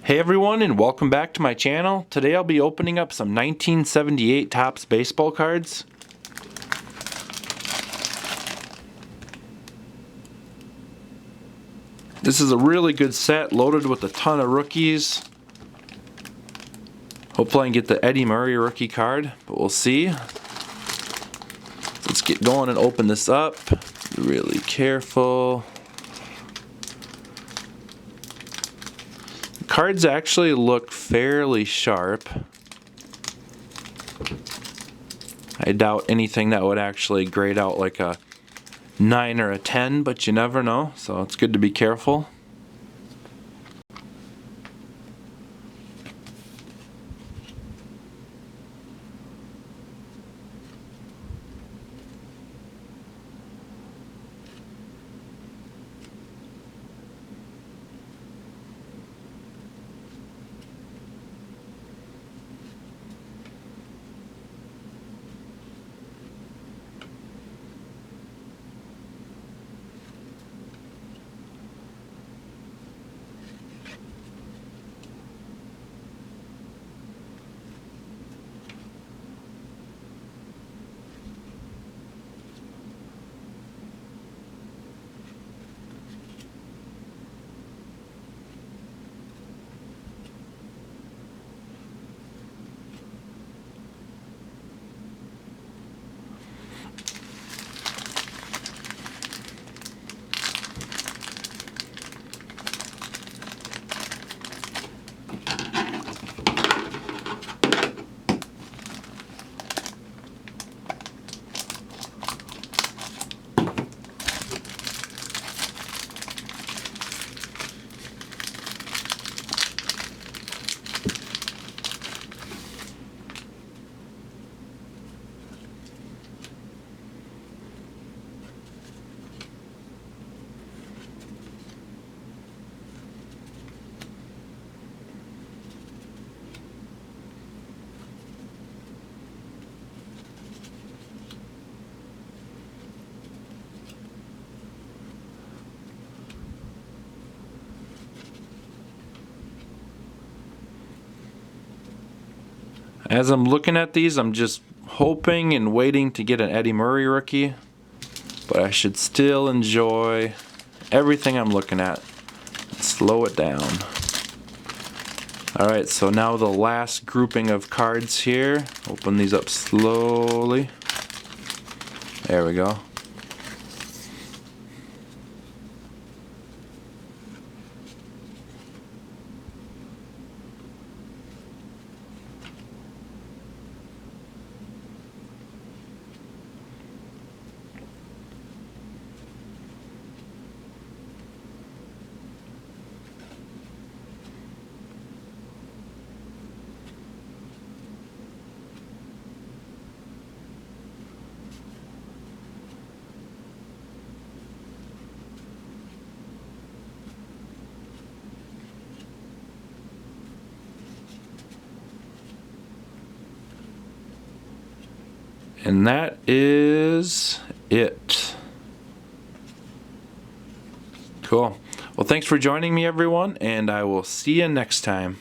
Hey everyone, and welcome back to my channel. Today I'll be opening up some 1978 Topps baseball cards. This is a really good set, loaded with a ton of rookies. Hopefully I can get the Eddie Murray rookie card, but we'll see. Let's get going and open this up. Be really careful. Cards actually look fairly sharp. I doubt anything that would actually grade out like a 9 or a 10, but you never know, so it's good to be careful. As I'm looking at these, I'm just hoping and waiting to get an Eddie Murray rookie, but I should still enjoy everything I'm looking at. Slow it down. Alright, so now the last grouping of cards here. Open these up slowly. There we go. And that is it. Cool. Well, thanks for joining me, everyone, and I will see you next time.